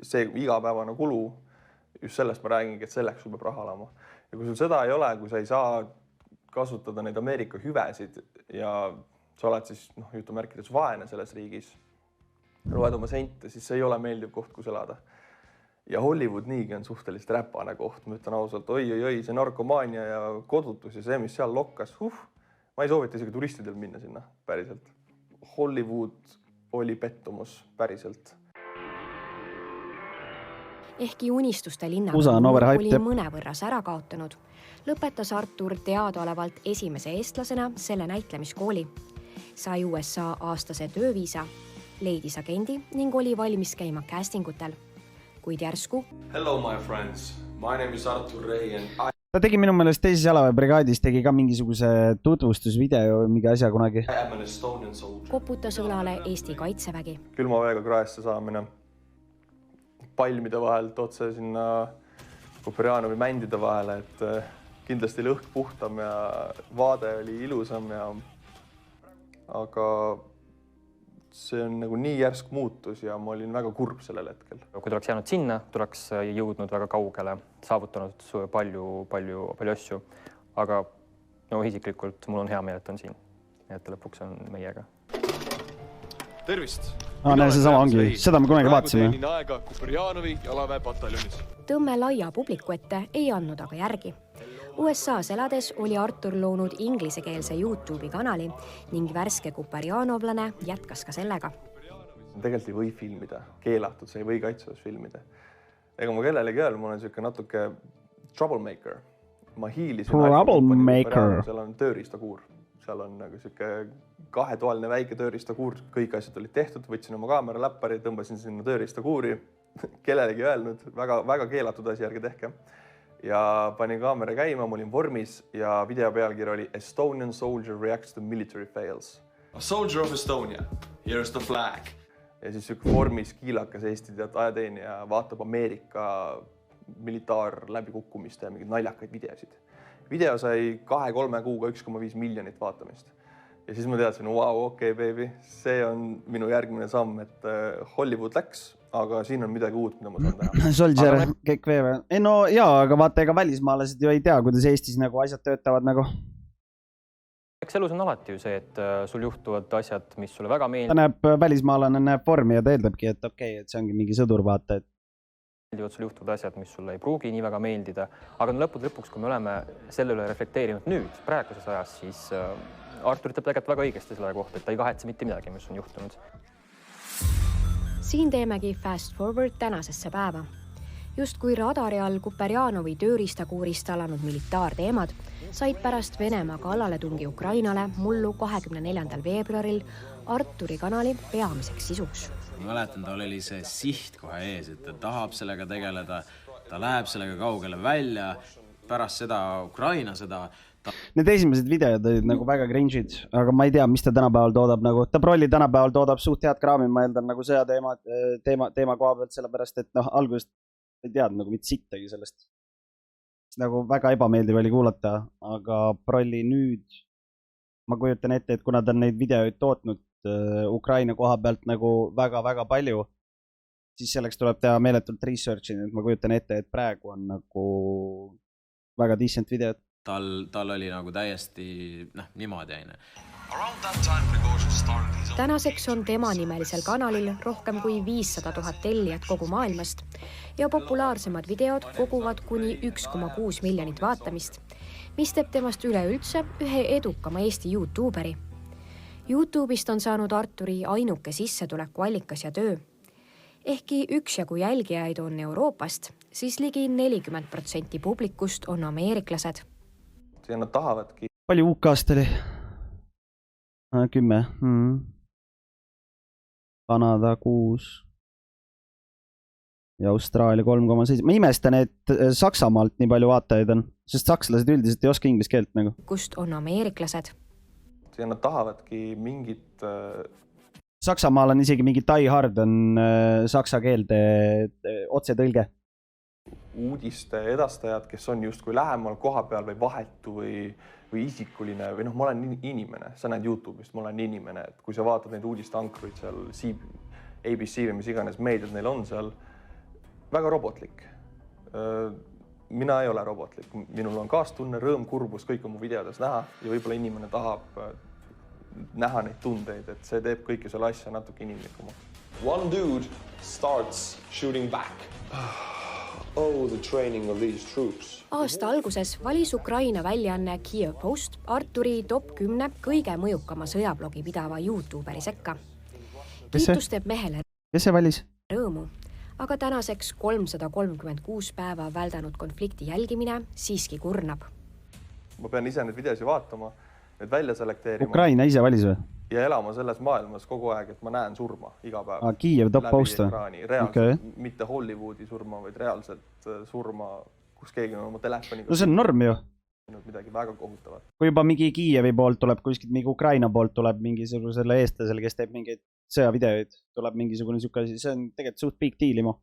see igapäevane kulu, just sellest ma räägingi, et selleks sul peab raha olema. Ja kui sul seda ei ole, kui sa ei saa kasutada neid Ameerika hüvesid ja sa oled siis jutumärkides vaene selles riigis, loed oma sente, siis see ei ole meeldiv koht, kus elada. Ja Hollywood niigi on suhteliselt räpane koht. Ma ütlen ausalt, oi, see narkomaania ja kodutus ja see, mis seal lokkas. Ma ei soovita isegi turistidel minna sinna päriselt. Hollywood oli pettumus päriselt. Ehkki unistuste linna oli mõnevõrras ära kaotanud, lõpetas Artur teadaolevalt esimese eestlasena selle näitlemiskooli. Sai USA aastase tööviisa, leidis agendi ning oli valmis käima castingutel. Kuid järsku. Hello my friends, my name is Artur Rehi and ta tegi minu meelest teises jalaväebrigaadis, tegi ka mingisuguse tutvustusvideo mingi asja kunagi. Koputas õlale Eesti Kaitsevägi. Külma veega kraesse saamine, palmide vahelt otse sinna Kuperjanovi mändide vahele, et kindlasti oli õhk puhtam ja vaade oli ilusam aga see on nagu nii järsk muutus ja ma olin väga kurb sellel hetkel. Kui tuleks jäänud sinna, tuleks jõudnud väga kaugele, saavutanud palju asju, aga isiklikult mul on hea meel, et on siin, et lõpuks on meiega. Tervist! See sama ongi, seda me kunagi vaatasime. Teenin aega Kuperjanovi jalaväepataljonis. Tõmme laia publiku ette ei andnud aga järgi. USA's elades oli Artur loonud inglisekeelse YouTube'i kanali ning värske kuperjanovlane jätkas ka sellega. Tegelikult ei või filmida, keelatud, see ei või kaitseväes filmida. Ega ma kellelegi öelda, ma olen siuke natuke troublemaker. Ma hiilisin seal on tööriistakuur. Seal on nagu siuke kahetoaline väike tööriistakuur, kõik asjad olid tehtud, võtsin oma kaamera läppari, tõmbasin sinna tööriistakuuri, kellelegi öelnud, väga keelatud asi, ärge tehke. Ja panin kaamera käima, ma olin vormis ja video pealkiri oli Estonian soldier reacts to military fails. A soldier of Estonia, here's the flag. Ja siis siuke vormis kiilakas Eesti ajateenija vaatab Ameerika militaar läbikukkumist ja mingid naljakaid videosid. Video sai 2-3 kuuga 1,5 miljonit vaatamist. Ja siis ma teadsin, wow, okei, baby, see on minu järgmine samm, et Hollywood läks, aga siin on midagi uut, mida ma saan teha. Soldier, kõik veeve. Ei no jaa, aga vaata, ega välismaalased ju ei tea, kuidas Eestis nagu asjad töötavad nagu. Eks elus on alati ju see, et sul juhtuvad asjad, mis sulle väga meeldivad. Ta näeb, välismaalane näeb vormi ja ta eeldabki, et okei, et see ongi mingi sõdur vaata, et sul juhtuvad asjad, mis sulle ei pruugi nii väga meeldida, aga lõpuks, kui me oleme selle üle reflekteerinud nüüd, praeguses ajas, siis Artur ütleb tegelikult väga õigesti selle kohta, et ta ei kahetse mitte midagi, mis on juhtunud. Siin teemegi fast forward tänasesse päeva. Just kui radari all Kuperjanovi tööriistakuurist alanud militaarteemad said pärast Venemaa kallaletungi Ukrainale mullu 24. veebruaril Arturi kanali peamiseks sisuks. Ma mäletan, tal oli see siht kohe ees, et ta tahab sellega tegeleda, ta läheb sellega kaugele välja, pärast seda Ukraina seda. Need esimesed videod olid nagu väga cringe'id, aga ma ei tea, mis ta tänapäeval toodab. Nagu, ta prolli tänapäeval toodab suht head kraami, ma eeldan nagu sõjateema koha pealt, sellepärast, et algusest ei teadnud nagu mitte sittagi sellest. Nagu väga ebameeldiv oli kuulata, aga prolli nüüd ma kujutan ette, et kuna ta on neid videoid tootnud Ukraina koha pealt nagu väga-väga palju, siis selleks tuleb teha meeletult researchi, et ma kujutan ette, et praegu on nagu väga decent videod. Tal oli nagu täiesti niimoodi aine. Tänaseks on tema nimelisel kanalil rohkem kui 500 000 tellijat kogu maailmast ja populaarsemad videod koguvad kuni 1,6 miljonit vaatamist, mis teeb temast üleüldse ühe edukama Eesti YouTuberi. YouTube'ist on saanud Arturi ainuke sissetuleku allikas ja töö. Ehkki üksjagu jälgijaid on Euroopast, siis ligi 40% publikust on ameeriklased. Ja nad tahavadki. Palju UK-st oli? 10. Kanada 6. Ja Austraalia 3,7. Ma imestan, et Saksamaalt nii palju vaatajaid on, sest sakslased üldiselt ei oska inglise keelt nagu. Kust on ameeriklased? Ja nad tahavadki mingit... Saksamaal on isegi mingi Die Hard on saksa keelde otsetõlge. Uudiste edastajad, kes on justkui lähemal koha peal või vahetu või või isikuline või ma olen inimene, sa näed YouTube'ist, ma olen inimene, et kui sa vaatad neid uudisteankruid seal ABC või mis iganes meediad neil on seal, väga robotlik. Mina ei ole robotlik, minul on kaastunne, rõõm, kurbus, kõik on mu videodes näha ja võib-olla inimene tahab näha neid tundeid, et see teeb kõike selle asja natuke inimlikuma. One dude starts shooting back. Oh, the training of these troops. Aasta alguses valis Ukraina väljaanne Kiev Post Arturi top 10 kõige mõjukama sõjablogi pidava YouTuberi sekka. Kiitus teeb mehele rõõmu, aga tänaseks 336 päeva väldanud konflikti jälgimine siiski kurnab. Ma pean ise neid videosi vaatama, need välja selekteerima. Ukraina ise valis või? Ja elama selles maailmas kogu aeg, et ma näen surma iga päev. Kiev top post või? Reaalselt, mitte Hollywoodi surma, vaid reaalselt surma, kus keegi on oma telefoniga. No see on norm ju. Midagi väga kohutavat. Kui juba mingi Kiievi poolt tuleb, kuskilt mingi Ukraina poolt tuleb mingisugusele eestlasele, kes teeb mingeid sõjavideoid, tuleb mingisugune siuke asi, see on tegelikult suht big deal imu.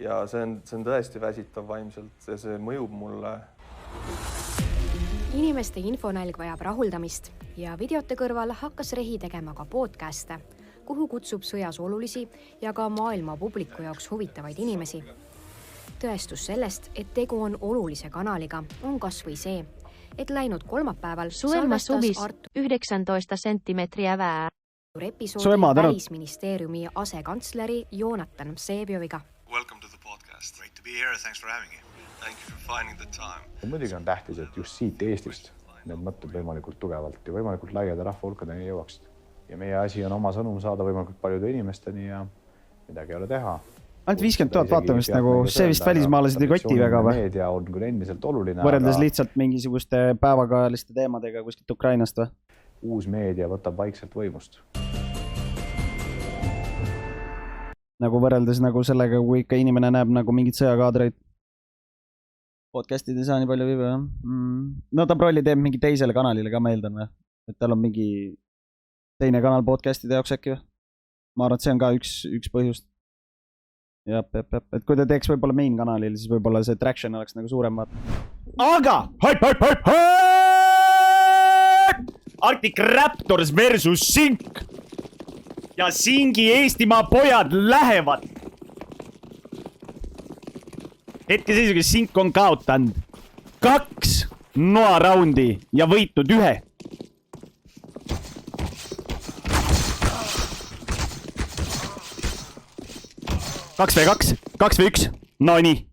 Ja see on tõesti väsitav vaimselt ja see mõjub mulle. Inimeste infonälg vajab rahuldamist ja videote kõrval hakkas Rehi tegema ka podcast'e, kuhu kutsub sõjas olulisi ja ka maailma publiku jaoks huvitavaid inimesi. Tõestus sellest, et tegu on olulise kanaliga, on kas või see, et läinud kolmapäeval Suemas subis 19 sentimetriä vää. Episoodi Välisministeeriumi asekantsleri Jonatan Vsevioviga. Welcome to the podcast. Great to be here. Thanks for having me. Thank you for finding the time. Muidugi on tähtis, et just siit Eestist need mõtted võimalikult tugevalt ja võimalikult laiade rahva hulkadeni jõuaksid. Ja meie asi on oma sõnum saada võimalikult paljude inimesteni ja midagi ei ole teha. Ainult 50 000 vaatamist nagu see vist välismaalased ei koti väga või? Meedia on küll endiselt oluline. Võrreldes lihtsalt mingisuguste päevakajaliste teemadega kuskilt Ukrainast või? Uus meedia võtab vaikselt võimust. Nagu võrreldes nagu sellega, kui ikka inimene näeb nagu mingid sõjakaadreid. Podcastid ei saa nii palju viive, jah? No ta prolli teeb mingi teisele kanalile ka, ma eeldan või? Et tal on mingi teine kanal podcastide jaoks äkki või? Ma arvan, et see on ka üks põhjust. Jep. Et kui ta teeks võib-olla main kanalil, siis võib-olla see traction oleks nagu suurem. Aga! Hype! Arctic Raptors versus Sink! Ja Singi Eestimaa pojad lähevad! Hetkeseisuga Sink on kaotanud 2 noaraundi ja võitnud 1. Kaks või üks. No nii.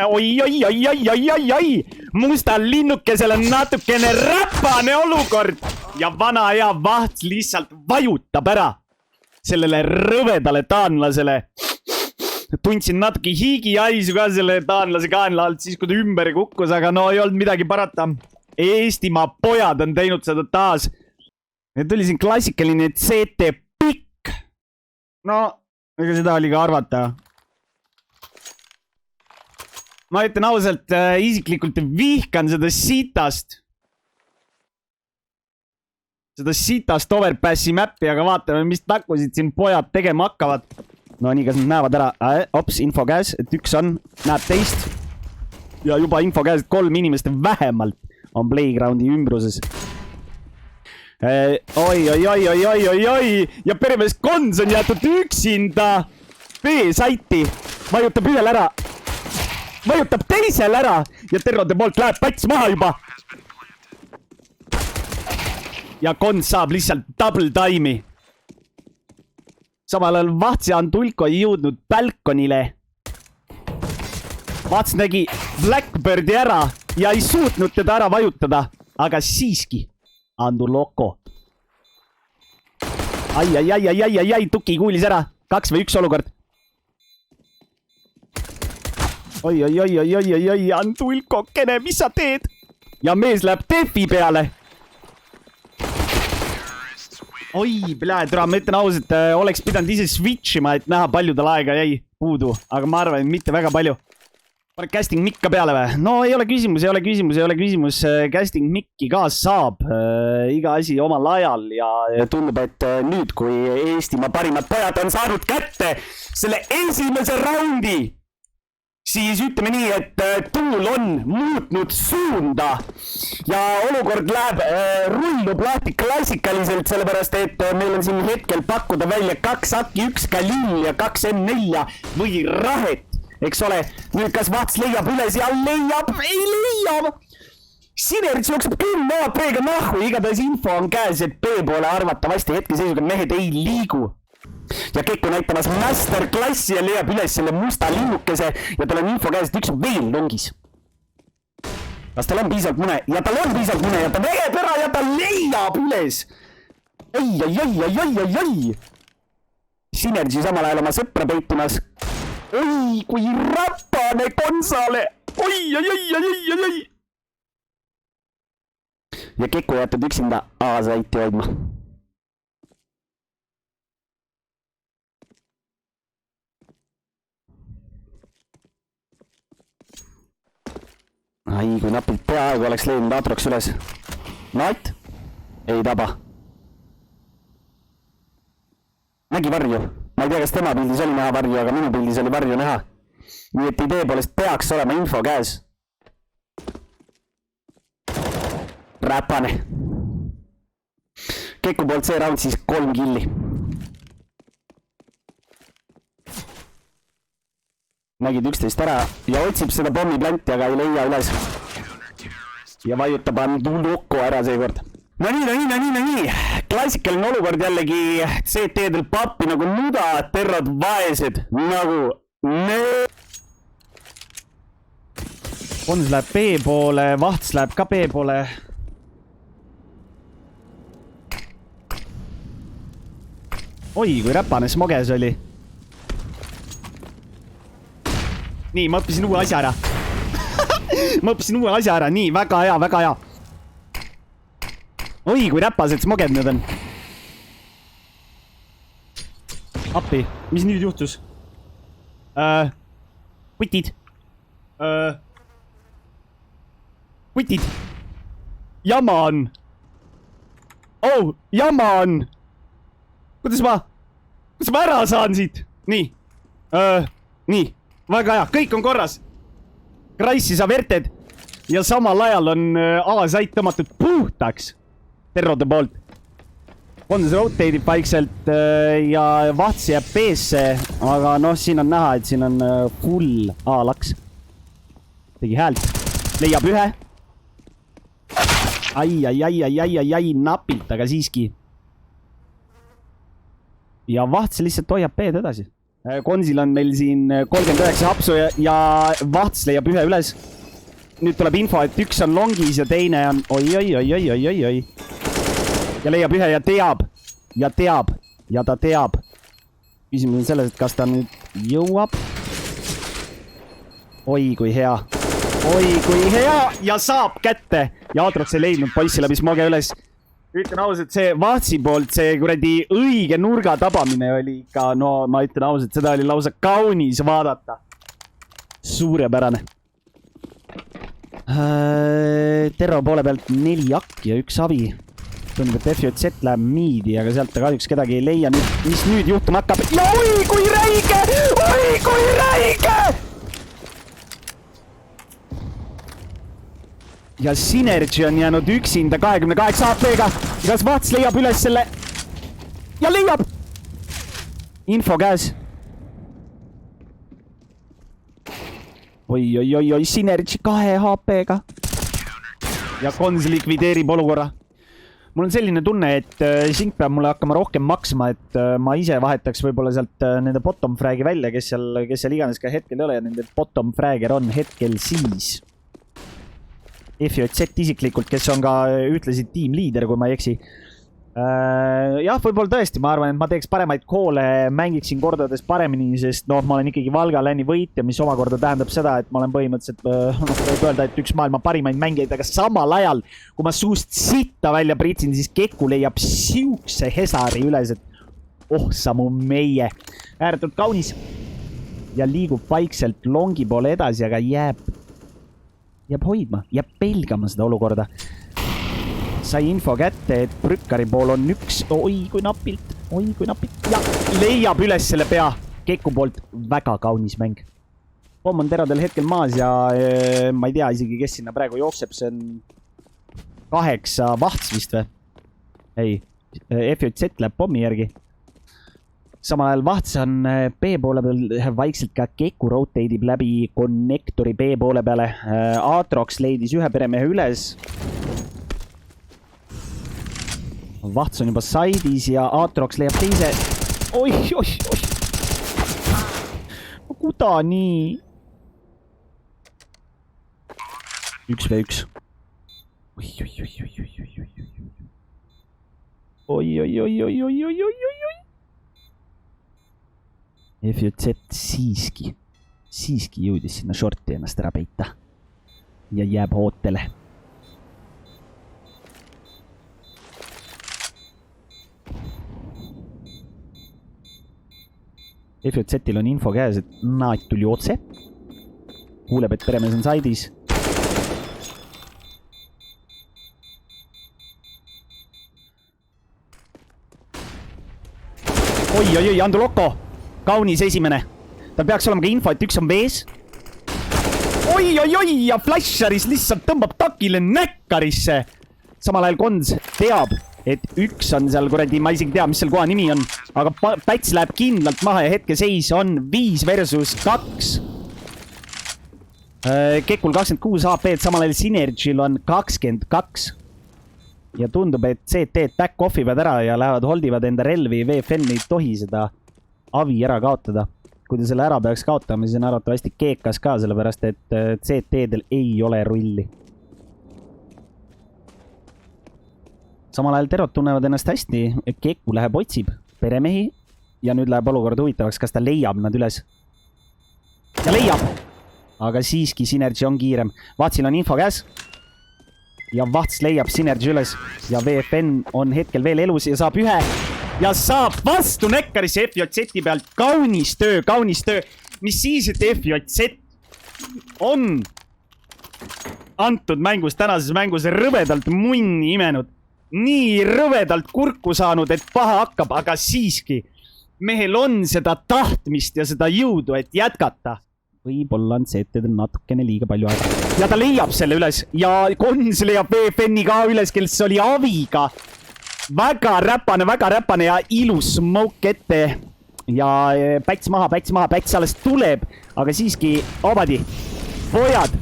Oi. Mustal linnukesel on natukene räpane olukord ja vana hea Vahts lihtsalt vajutab ära sellele rõvedale taanlasele. Tundsin natuke hiigihaisu ka selle taanlase kaenla alt siis, kui ta ümber kukkus, aga no ei olnud midagi parata. Eestimaa pojad on teinud seda taas. Nüüd tuli siin klassikaline CT pikk. No, ega seda oli ka arvata. Ma ütlen ausalt, isiklikult vihkan seda sitast. Seda sitast overpassi mappi, aga vaatame, mis takkusid siin pojad tegema hakkavad. No nii, kas nad näevad ära? Ops, info käes, et üks on, näeb teist. Ja juba info käes, et 3 inimest vähemalt on playgroundi ümbruses. Oi. Ja peremees Kons on jäetud üksinda. B-saiti. Vajutab ühel ära. Vajutab teisel ära. Ja terrode poolt läheb pats maha juba. Ja Kons saab lihtsalt double time'i. Samal ajal Vahts ja Antulko ei jõudnud balkonile. Vahts nägi Blackbirdi ära ja ei suutnud teda ära vajutada. Aga siiski. Anduloko. Ai, tuki kuulis ära. 2 või 1 olukord. Oi, Antulko, kene, mis sa teed? Ja mees läheb defi peale. Oi, tere, ma ütlen ausalt, oleks pidanud ise switchima, et näha palju tal aega jäi puudu. Aga ma arvan, et mitte väga palju. Pane casting mic ka peale või? No ei ole küsimus. Casting mic'i ka saab. Iga asi omal ajal ja tundub, et nüüd, kui Eestimaa parimad pojad on saanud kätte selle esimese raundi, siis ütleme nii, et tuul on muutnud suunda ja olukord läheb, rullub lahti klassikaliselt, sellepärast et meil on siin hetkel pakkuda välja 2 Aki, 1 Galil ja 2 M4 või Rahet, eks ole. Nüüd kas Vats leiab üles ja leiab, ei leiab. Sinerits jookseb 10 AP-ga nahku, igatahes info on käes, et B poole arvatavasti hetkeseisuga mehed ei liigu. Ja Kekku näitamas masterklassi ja leiab üles selle musta linnukese ja tal on info käes, et üks on veel longis. Kas tal on piisavalt mune? Ja tal on piisavalt mune ja ta näeb ära ja ta leiab üles. Ai. Sinergi samal ajal oma sõpra peitumas. Oi, kui räpane Konsale. Oi. Ja Kekku jätad üksinda A-saiti hoidma. Ai, kui napilt peaaegu oleks leidnud Atroks üles. Naat? Ei taba. Nägi varju. Ma ei tea, kas tema pildis oli näha varju, aga minu pildis oli varju näha. Nii et idee poolest peaks olema info käes. Räpane. Kekku poolt see round siis 3 killi. Nägid 11 ära ja otsib seda pommiplanti, aga ei leia üles. Ja vajutab Anduloko ära seekord. No nii. Klassikaline olukord jällegi CT-del pappi nagu muda, terrod vaesed nagu Pons läheb B poole, Vahts läheb ka B poole. Oi, kui räpane smoges oli. Nii, ma õppisin uue asja ära. Nii, väga hea. Oi, kui räpased smoged nüüd on. Appi, mis nüüd juhtus? Kutid. Jama on. Jama on. Kuidas ma ära saan siit? Nii. Väga hea, kõik on korras. Kraissi sa verted ja samal ajal on A-sait tõmmatud puhtaks terrode poolt. Pons rotate'ib vaikselt ja Vahts jääb B-sse, aga noh, siin on näha, et siin on full A-laks. Tegi häält. Leiab ühe. Ai, napilt, aga siiski. Ja Vahts lihtsalt hoiab B-d edasi. Konsil on meil siin 39 hapsu ja Vahts leiab ühe üles. Nüüd tuleb info, et üks on longis ja teine on oi. Ja leiab ühe ja teab. Ja ta teab. Küsimus on selles, et kas ta nüüd jõuab. Oi, kui hea. Ja saab kätte. Ja Atroks ei leidnud poissi läbi smoge üles. Ütlen ausalt, see Vahtsi poolt see kuradi õige nurga tabamine oli ikka, no ma ütlen ausalt, seda oli lausa kaunis vaadata. Suurepärane. Terro poole pealt 4 Aki ja 1 Avi. Tundub, et FJZ läheb miidi, aga sealt ta kahjuks kedagi ei leia. Mis nüüd juhtuma hakkab? Ja oi, kui räige! Ja Synergy on jäänud üksinda 28 AP-ga. Kas Vahts leiab üles selle? Ja leiab! Info käes. Oi, Synergy 2 HP-ga. Ja Kons likvideerib olukorra. Mul on selline tunne, et Sink peab mulle hakkama rohkem maksma, et ma ise vahetaks võib-olla sealt nende bottom fragi välja, kes seal iganes ka hetkel ei ole ja nende bottom fragger on hetkel siis FJZ isiklikult, kes on ka ühtlasid tiimliider, kui ma ei eksi. Jah, võib-olla tõesti, ma arvan, et ma teeks paremaid koole, mängiksin kordades paremini, sest noh, ma olen ikkagi Valga länni võitja, mis omakorda tähendab seda, et ma olen põhimõtteliselt, võib öelda, et üks maailma parimaid mängijaid, aga samal ajal, kui ma suust sitta välja pritsin, siis Kekku leiab siukse hesari üles, et samu meie. Ääretult kaunis. Ja liigub vaikselt longi poole edasi, aga jääb hoidma, jääb pelgama seda olukorda. Sai info kätte, et Brükkari pool on 1. Oi, kui napilt. Ja leiab üles selle pea. Kekku poolt väga kaunis mäng. pomm on teradel hetkel maas ja ma ei tea isegi, kes sinna praegu jookseb, see on 8 vahts vist või? Ei, FJZ läheb pommi järgi. Samal ajal vahts on B poole peal vaikselt ka Keku rotate'ib läbi konnektori B poole peale. Aatrox leidis ühe peremehe üles. Vahts on juba saidis ja Aatrox leiab teise. Oih. Kuda nii? 1v1. Oi. FJZ siiski jõudis sinna shorti ennast ära peita ja jääb ootele. FJZ-il on info käes, et naat tuli otse. Kuuleb, et peremees on saidis. Oi, Andu Lokko! Kaunis esimene. Ta peaks olema ka info, et üks on vees. Oi, ja Flasheris lihtsalt tõmbab takile näkkarisse. Samal ajal Kons teab, et üks on seal kuradi, ma isegi tea, mis seal koha nimi on. Aga Päts läheb kindlalt maha ja hetkeseis on 5 versus 2. Kekul 26 AP-d, samal ajal Synergyl on 22. Ja tundub, et CT-d back-offivad ära ja lähevad holdivad enda relvi. VFN ei tohi seda avi ära kaotada. Kui ta selle ära peaks kaotama, siis on arvatavasti keekas ka, sellepärast et CT-del ei ole rulli. Samal ajal terod tunnevad ennast hästi. Keku läheb otsib peremehi ja nüüd läheb olukord huvitavaks, kas ta leiab nad üles. Ja leiab! Aga siiski Synergy on kiirem. Vahtsil on info käes. Ja Vahts leiab Synergy üles ja VFN on hetkel veel elus ja saab ühe ja saab vastu nekkarisse FJZ-i pealt. Kaunis töö. Mis siis, et FJZ on antud mängus, tänases mängus rõvedalt munni imenud. Nii rõvedalt kurku saanud, et paha hakkab, aga siiski mehel on seda tahtmist ja seda jõudu, et jätkata. Võib-olla on CT-del natukene liiga palju aega. Ja ta leiab selle üles ja Kons leiab VFN-i ka üles, kes oli aviga. Väga räpane ja ilus smoke ette. Ja Päts maha, Päts alles tuleb. Aga siiski, obadi, pojad,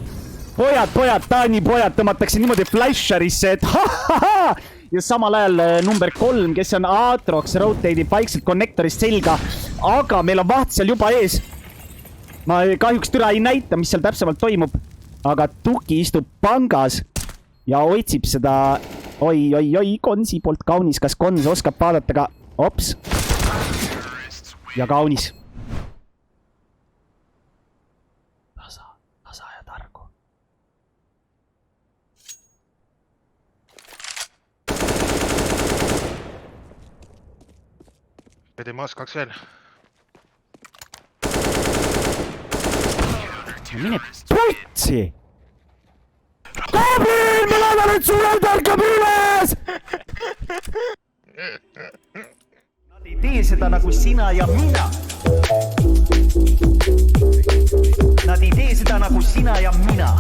Taani pojad tõmmatakse niimoodi Flasherisse, et ha-ha-ha! Ja samal ajal number 3, kes on Aatrox, rotate'ib vaikselt konnektorist selga. Aga meil on Vaht seal juba ees. Ma kahjuks türa ei näita, mis seal täpsemalt toimub, aga Tuki istub pangas ja otsib seda. Oi, Konsi poolt kaunis. Kas Kons oskab vaadata ka? Ops. Ja kaunis. Tasa ja targu. Pidi maas 2 veel. Mine putsi! Goblin! Me loodan, et suurelt ärkab üles! Nad ei tee seda nagu sina ja mina. Nad ei tee seda nagu sina ja mina.